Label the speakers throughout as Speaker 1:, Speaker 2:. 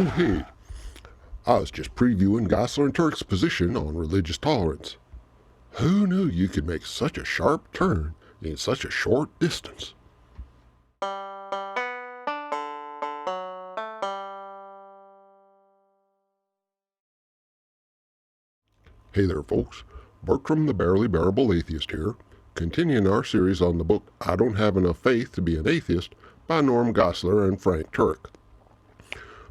Speaker 1: Oh, hey, I was just previewing Geisler and Turek's position on religious tolerance. Who knew you could make such a sharp turn in such a short distance? Hey there, folks. Bertram the Barely Bearable Atheist here, continuing our series on the book I Don't Have Enough Faith to Be an Atheist by Norm Geisler and Frank Turek.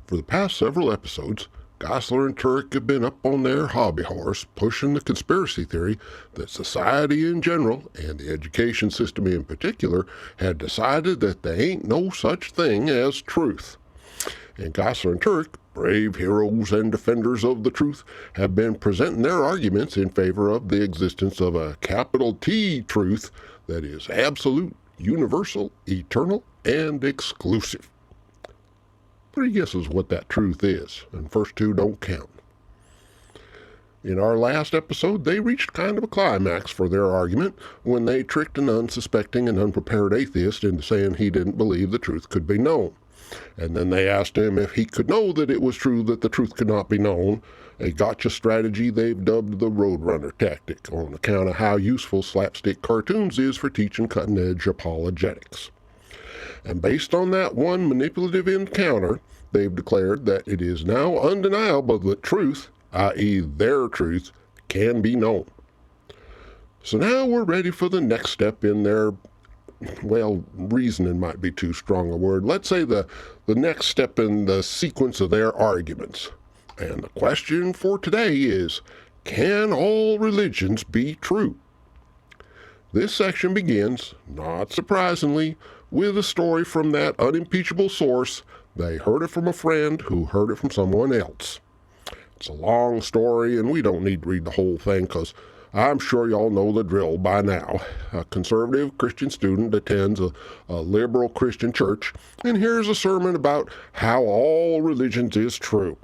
Speaker 1: For the past several episodes, Geisler and Turek have been up on their hobby horse pushing the conspiracy theory that society in general, and the education system in particular, had decided that there ain't no such thing as truth. And Geisler and Turek, brave heroes and defenders of the truth, have been presenting their arguments in favor of the existence of a capital T truth that is absolute, universal, eternal, and exclusive. 3 guesses what that truth is, and first 2 don't count. In our last episode, they reached kind of a climax for their argument when they tricked an unsuspecting and unprepared atheist into saying he didn't believe the truth could be known. And then they asked him if he could know that it was true that the truth could not be known, a gotcha strategy they've dubbed the Roadrunner tactic, on account of how useful slapstick cartoons is for teaching cutting-edge apologetics. And based on that one manipulative encounter, they've declared that it is now undeniable that truth, i.e. their truth, can be known. So now we're ready for the next step in their, well, reasoning might be too strong a word. Let's say the next step in the sequence of their arguments. And the question for today is, can all religions be true? This section begins, not surprisingly, with a story from that unimpeachable source. They heard it from a friend who heard it from someone else. It's a long story, and we don't need to read the whole thing because I'm sure y'all know the drill by now. A conservative Christian student attends a liberal Christian church, and hears a sermon about how all religions is true.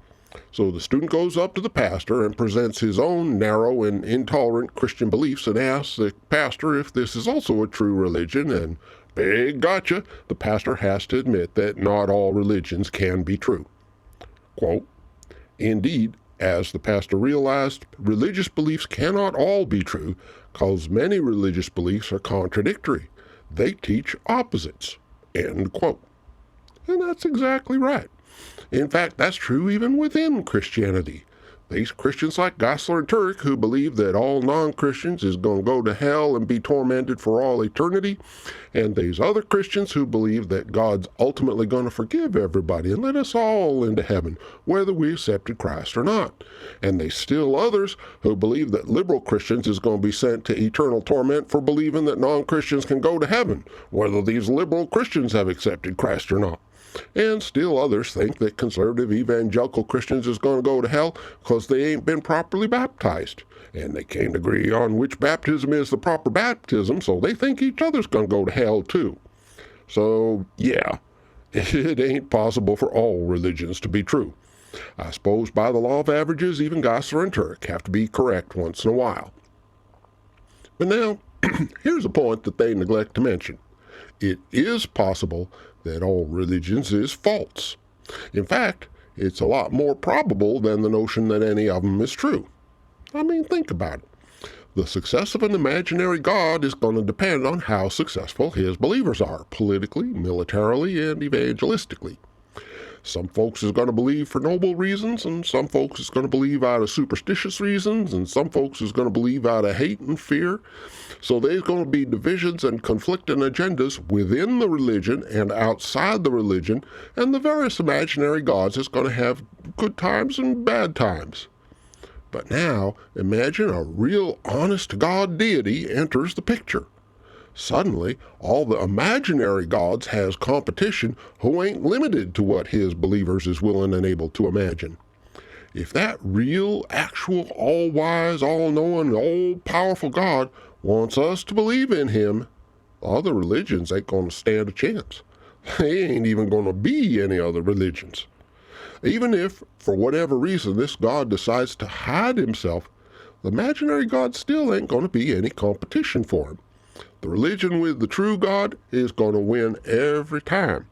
Speaker 1: So the student goes up to the pastor and presents his own narrow and intolerant Christian beliefs and asks the pastor if this is also a true religion, and big gotcha, the pastor has to admit that not all religions can be true. Quote, "Indeed, as the pastor realized, religious beliefs cannot all be true, because many religious beliefs are contradictory. They teach opposites." End quote. And that's exactly right. In fact, that's true even within Christianity. These Christians like Geisler and Turek, who believe that all non-Christians is going to go to hell and be tormented for all eternity, and these other Christians who believe that God's ultimately going to forgive everybody and let us all into heaven, whether we accepted Christ or not. And there's still others who believe that liberal Christians is going to be sent to eternal torment for believing that non-Christians can go to heaven, whether these liberal Christians have accepted Christ or not. And still others think that conservative evangelical Christians is going to go to hell because they ain't been properly baptized. And they can't agree on which baptism is the proper baptism, so they think each other's going to go to hell too. So, yeah, it ain't possible for all religions to be true. I suppose by the law of averages, even Geisler and Turek have to be correct once in a while. But now, here's a point that they neglect to mention. It is possible that all religions is false. In fact, it's a lot more probable than the notion that any of them is true. I mean, think about it. The success of an imaginary God is going to depend on how successful his believers are, politically, militarily, and evangelistically. Some folks is going to believe for noble reasons, and some folks is going to believe out of superstitious reasons, and some folks is going to believe out of hate and fear. So there's going to be divisions and conflicting agendas within the religion and outside the religion, and the various imaginary gods is going to have good times and bad times. But now, imagine a real honest-to-God deity enters the picture. Suddenly, all the imaginary gods has competition who ain't limited to what his believers is willing and able to imagine. If that real, actual, all-wise, all-knowing, all-powerful God wants us to believe in him, other religions ain't going to stand a chance. They ain't even going to be any other religions. Even if, for whatever reason, this God decides to hide himself, the imaginary God still ain't going to be any competition for him. The religion with the true God is going to win every time.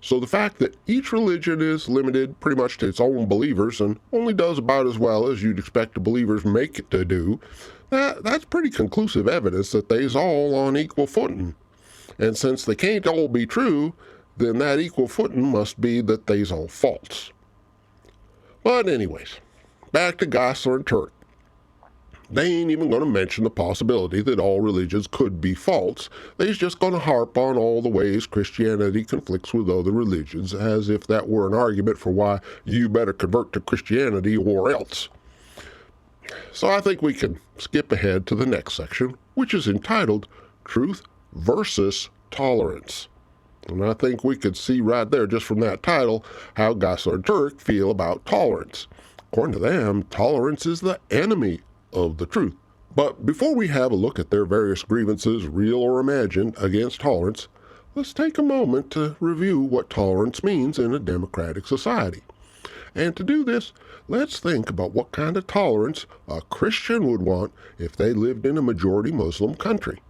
Speaker 1: So the fact that each religion is limited pretty much to its own believers and only does about as well as you'd expect the believers make it to do, that's pretty conclusive evidence that they's all on equal footing. And since they can't all be true, then that equal footing must be that they's all false. But anyways, back to Geisler and Turek. They ain't even going to mention the possibility that all religions could be false. They's just going to harp on all the ways Christianity conflicts with other religions, as if that were an argument for why you better convert to Christianity or else. So I think we can skip ahead to the next section, which is entitled Truth versus Tolerance. And I think we could see right there, just from that title, how Geisler and Turek feel about tolerance. According to them, tolerance is the enemy of the truth. But before we have a look at their various grievances, real or imagined, against tolerance, let's take a moment to review what tolerance means in a democratic society. And to do this, let's think about what kind of tolerance a Christian would want if they lived in a majority Muslim country.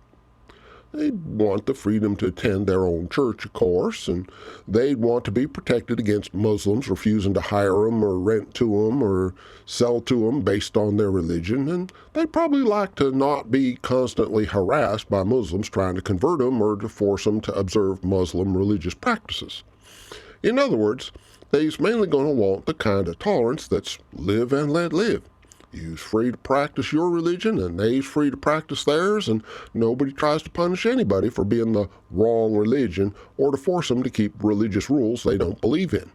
Speaker 1: They'd want the freedom to attend their own church, of course, and they'd want to be protected against Muslims refusing to hire them or rent to them or sell to them based on their religion, and they'd probably like to not be constantly harassed by Muslims trying to convert them or to force them to observe Muslim religious practices. In other words, they's mainly going to want the kind of tolerance that's live and let live. You's free to practice your religion, and they's free to practice theirs, and nobody tries to punish anybody for being the wrong religion or to force them to keep religious rules they don't believe in.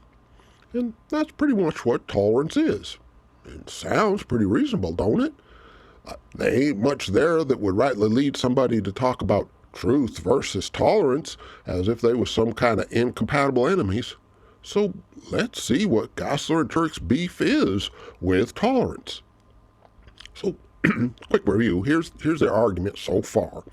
Speaker 1: And that's pretty much what tolerance is. It sounds pretty reasonable, don't it? There ain't much there that would rightly lead somebody to talk about truth versus tolerance as if they was some kind of incompatible enemies. So let's see what Geisler and Turek's beef is with tolerance. So, quick review. Here's their argument so far.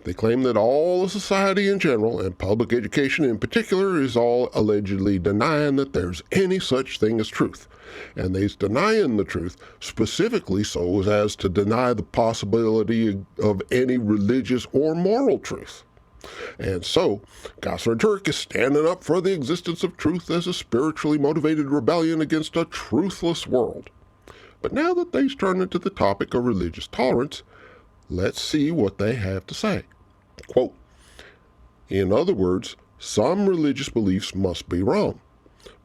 Speaker 1: They claim that all of society in general, and public education in particular, is all allegedly denying that there's any such thing as truth. And they's denying the truth specifically so as to deny the possibility of any religious or moral truth. And so, Geisler and Turek is standing up for the existence of truth as a spiritually motivated rebellion against a truthless world. But now that they've turned into the topic of religious tolerance, let's see what they have to say. Quote, in other words, some religious beliefs must be wrong.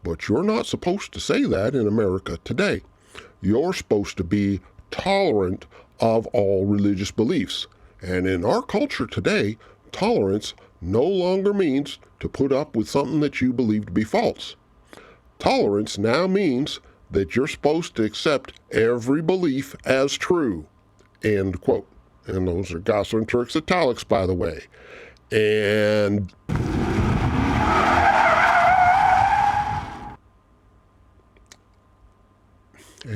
Speaker 1: But you're not supposed to say that in America today. You're supposed to be tolerant of all religious beliefs. And in our culture today, tolerance no longer means to put up with something that you believe to be false. Tolerance now means that you're supposed to accept every belief as true, end quote. And those are Geisler and Turek's italics, by the way. And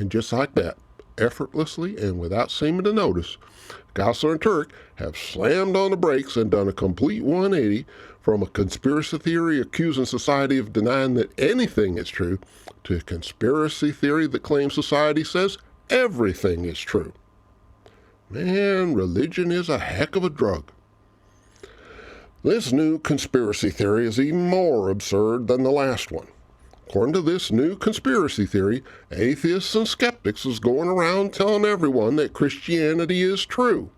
Speaker 1: just like that, effortlessly and without seeming to notice, Geisler and Turek have slammed on the brakes and done a complete 180 from a conspiracy theory accusing society of denying that anything is true to a conspiracy theory that claims society says everything is true. Man, religion is a heck of a drug. This new conspiracy theory is even more absurd than the last one. According to this new conspiracy theory, atheists and skeptics is going around telling everyone that Christianity is true.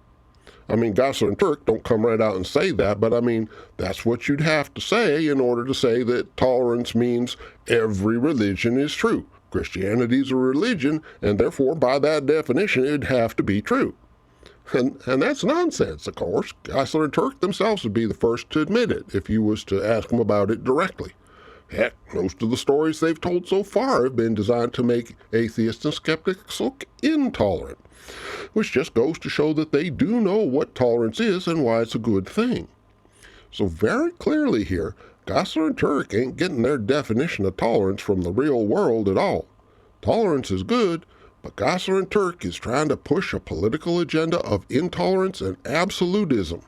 Speaker 1: I mean, Geisler and Turek don't come right out and say that, but I mean, that's what you'd have to say in order to say that tolerance means every religion is true. Christianity is a religion, and therefore, by that definition, it'd have to be true. And that's nonsense, of course. Geisler and Turek themselves would be the first to admit it if you was to ask them about it directly. Heck, most of the stories they've told so far have been designed to make atheists and skeptics look intolerant, which just goes to show that they do know what tolerance is and why it's a good thing. So very clearly here, Geisler and Turek ain't getting their definition of tolerance from the real world at all. Tolerance is good, but Geisler and Turek is trying to push a political agenda of intolerance and absolutism.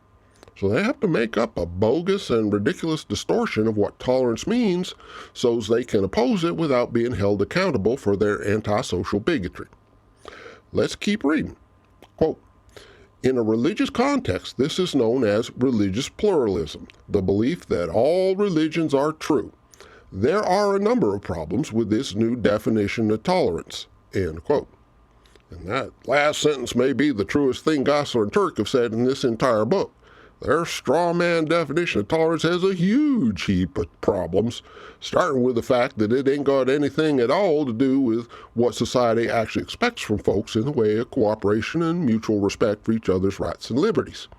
Speaker 1: So they have to make up a bogus and ridiculous distortion of what tolerance means so they can oppose it without being held accountable for their antisocial bigotry. Let's keep reading. Quote, In a religious context, this is known as religious pluralism, the belief that all religions are true. There are a number of problems with this new definition of tolerance, end quote. And that last sentence may be the truest thing Geisler and Turek have said in this entire book. Their straw man definition of tolerance has a huge heap of problems, starting with the fact that it ain't got anything at all to do with what society actually expects from folks in the way of cooperation and mutual respect for each other's rights and liberties.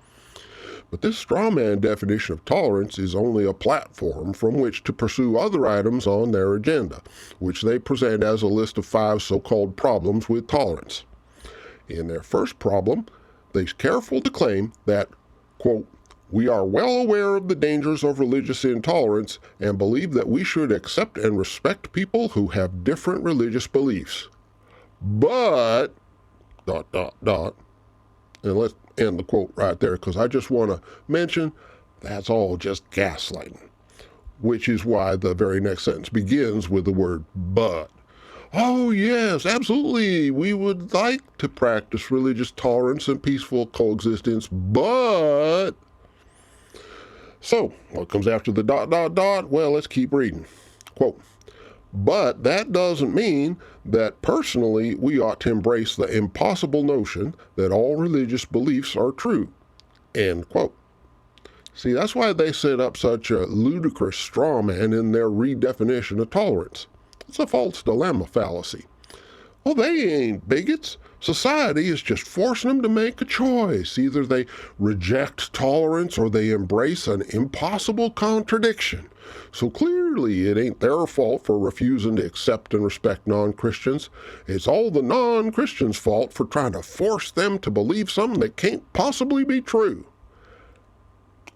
Speaker 1: But this straw man definition of tolerance is only a platform from which to pursue other items on their agenda, which they present as a list of 5 so-called problems with tolerance. In their first problem, they're careful to claim that, quote, "We are well aware of the dangers of religious intolerance and believe that we should accept and respect people who have different religious beliefs. But, ... And let's end the quote right there, because I just want to mention that's all just gaslighting, which is why the very next sentence begins with the word but. Oh yes, absolutely, we would like to practice religious tolerance and peaceful coexistence, but... So, what comes after the ... Well, let's keep reading. Quote, "But that doesn't mean that personally we ought to embrace the impossible notion that all religious beliefs are true." End quote. See, that's why they set up such a ludicrous straw man in their redefinition of tolerance. It's a false dilemma fallacy. Well, they ain't bigots. Society is just forcing them to make a choice. Either they reject tolerance or they embrace an impossible contradiction. So clearly it ain't their fault for refusing to accept and respect non-Christians. It's all the non-Christians' fault for trying to force them to believe something that can't possibly be true.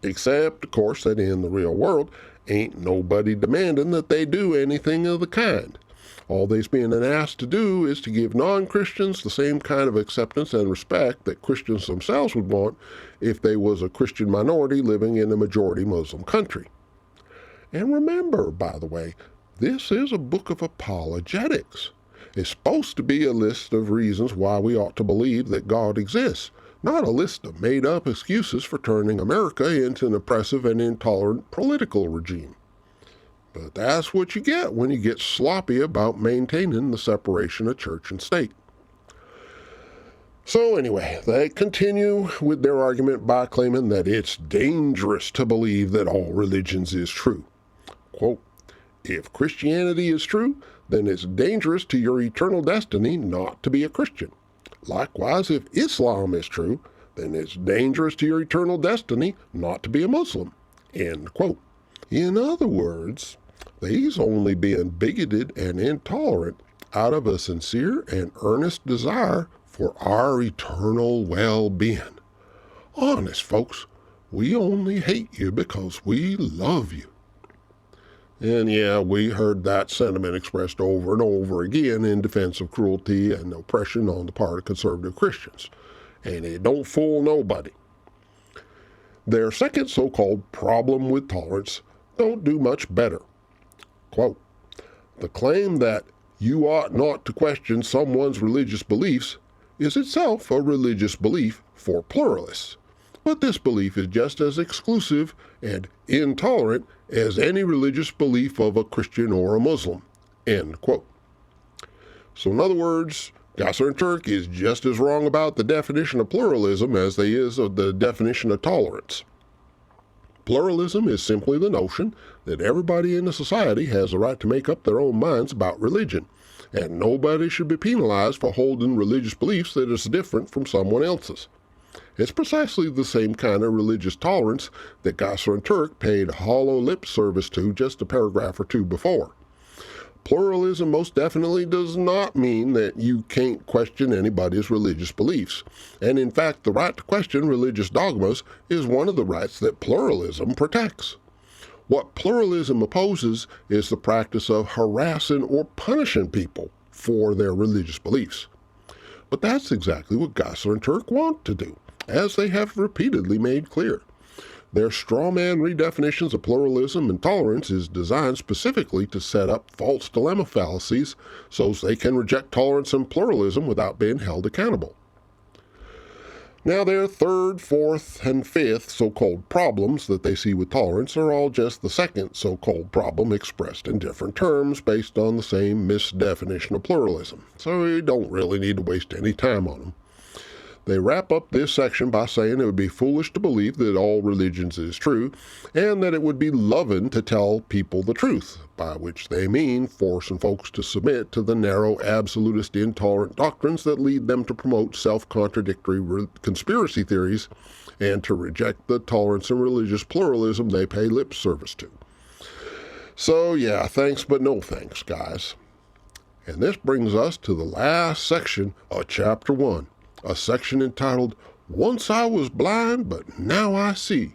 Speaker 1: Except, of course, that in the real world, ain't nobody demanding that they do anything of the kind. All they's being asked to do is to give non-Christians the same kind of acceptance and respect that Christians themselves would want if they was a Christian minority living in a majority Muslim country. And remember, by the way, this is a book of apologetics. It's supposed to be a list of reasons why we ought to believe that God exists, not a list of made-up excuses for turning America into an oppressive and intolerant political regime. But that's what you get when you get sloppy about maintaining the separation of church and state. So anyway, they continue with their argument by claiming that it's dangerous to believe that all religions is true. Quote, "If Christianity is true, then it's dangerous to your eternal destiny not to be a Christian. Likewise, if Islam is true, then it's dangerous to your eternal destiny not to be a Muslim." End quote. In other words, they's only being bigoted and intolerant out of a sincere and earnest desire for our eternal well-being. Honest, folks, we only hate you because we love you. And yeah, we heard that sentiment expressed over and over again in defense of cruelty and oppression on the part of conservative Christians. And it don't fool nobody. Their second so-called problem with tolerance don't do much better. Quote, "The claim that you ought not to question someone's religious beliefs is itself a religious belief for pluralists. But this belief is just as exclusive and intolerant as any religious belief of a Christian or a Muslim." End quote. So in other words, Geisler and Turek is just as wrong about the definition of pluralism as they is of the definition of tolerance. Pluralism is simply the notion that everybody in a society has a right to make up their own minds about religion, and nobody should be penalized for holding religious beliefs that is different from someone else's. It's precisely the same kind of religious tolerance that Geisler and Turek paid hollow lip service to just a paragraph or two before. Pluralism most definitely does not mean that you can't question anybody's religious beliefs. And in fact, the right to question religious dogmas is one of the rights that pluralism protects. What pluralism opposes is the practice of harassing or punishing people for their religious beliefs. But that's exactly what Geisler and Turek want to do, as they have repeatedly made clear. Their straw man redefinitions of pluralism and tolerance is designed specifically to set up false dilemma fallacies so they can reject tolerance and pluralism without being held accountable. Now, their third, fourth, and fifth so-called problems that they see with tolerance are all just the second so-called problem expressed in different terms based on the same misdefinition of pluralism, so we don't really need to waste any time on them. They wrap up this section by saying it would be foolish to believe that all religions is true, and that it would be loving to tell people the truth, by which they mean forcing folks to submit to the narrow, absolutist, intolerant doctrines that lead them to promote self-contradictory conspiracy theories and to reject the tolerance and religious pluralism they pay lip service to. So yeah, thanks but no thanks, guys. And this brings us to the last section of Chapter 1. A section entitled, Once I Was Blind, But Now I See.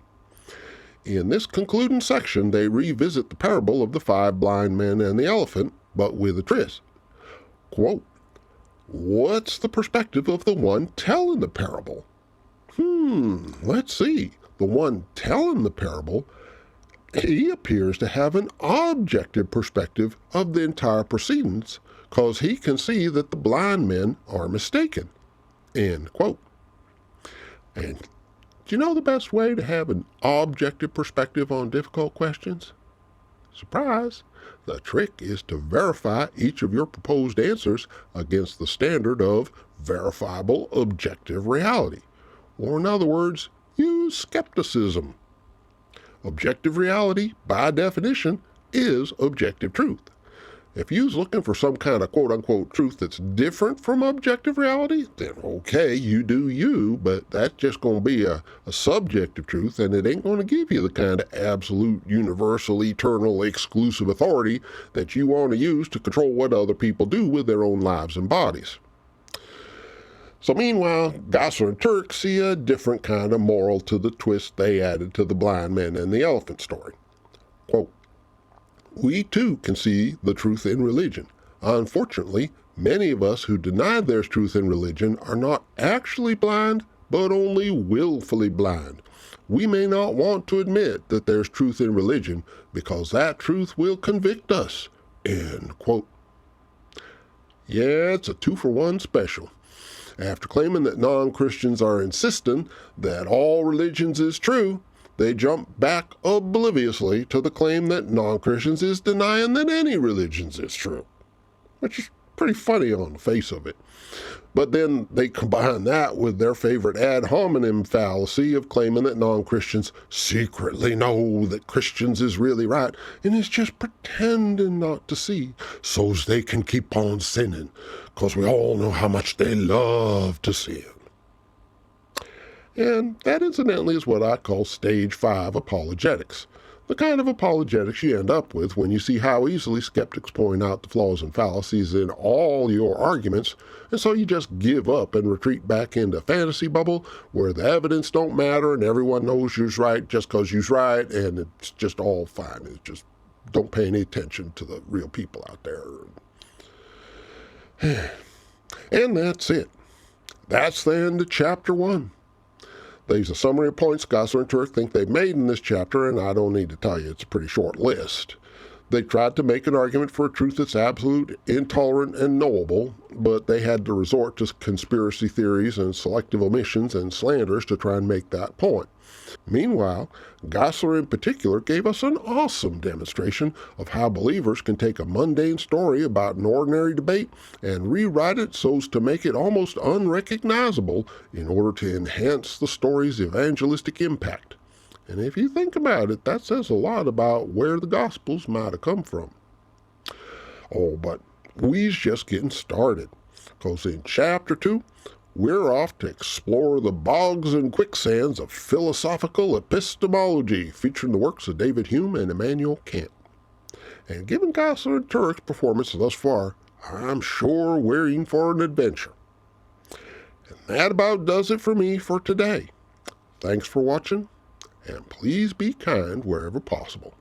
Speaker 1: In this concluding section, they revisit the parable of the 5 blind men and the elephant, but with a twist. Quote, what's the perspective of the one telling the parable? Let's see. The one telling the parable, he appears to have an objective perspective of the entire proceedings, because he can see that the blind men are mistaken. End quote. And do you know the best way to have an objective perspective on difficult questions? Surprise! The trick is to verify each of your proposed answers against the standard of verifiable objective reality. Or in other words, use skepticism. Objective reality, by definition, is objective truth. If you's looking for some kind of quote-unquote truth that's different from objective reality, then okay, you do you, but that's just going to be a subjective truth, and it ain't going to give you the kind of absolute, universal, eternal, exclusive authority that you want to use to control what other people do with their own lives and bodies. So meanwhile, Geisler and Turek see a different kind of moral to the twist they added to the blind men and the elephant story. Quote, we too can see the truth in religion. Unfortunately, many of us who deny there's truth in religion are not actually blind, but only willfully blind. We may not want to admit that there's truth in religion because that truth will convict us. End quote. Yeah, it's a 2-for-1 special. After claiming that non-Christians are insisting that all religions is true, they jump back obliviously to the claim that non-Christians is denying that any religions is true, which is pretty funny on the face of it. But then they combine that with their favorite ad hominem fallacy of claiming that non-Christians secretly know that Christians is really right and is just pretending not to see so's they can keep on sinning, because we all know how much they love to sin. And that, incidentally, is what I call Stage 5 apologetics. The kind of apologetics you end up with when you see how easily skeptics point out the flaws and fallacies in all your arguments, and so you just give up and retreat back into a fantasy bubble where the evidence don't matter and everyone knows you're right just because you're right, and it's just all fine. It's just don't pay any attention to the real people out there. And that's it. That's the end of Chapter 1. There's a summary of points Geisler and Turek think they've made in this chapter, and I don't need to tell you, it's a pretty short list. They tried to make an argument for a truth that's absolute, intolerant, and knowable, but they had to resort to conspiracy theories and selective omissions and slanders to try and make that point. Meanwhile, Geisler in particular gave us an awesome demonstration of how believers can take a mundane story about an ordinary debate and rewrite it so as to make it almost unrecognizable in order to enhance the story's evangelistic impact. And if you think about it, that says a lot about where the Gospels might have come from. Oh, but we's just getting started, because in Chapter 2, we're off to explore the bogs and quicksands of philosophical epistemology, featuring the works of David Hume and Immanuel Kant. And given Geisler and Turek's performance thus far, I'm sure we're in for an adventure. And that about does it for me for today. Thanks for watching, and please be kind wherever possible.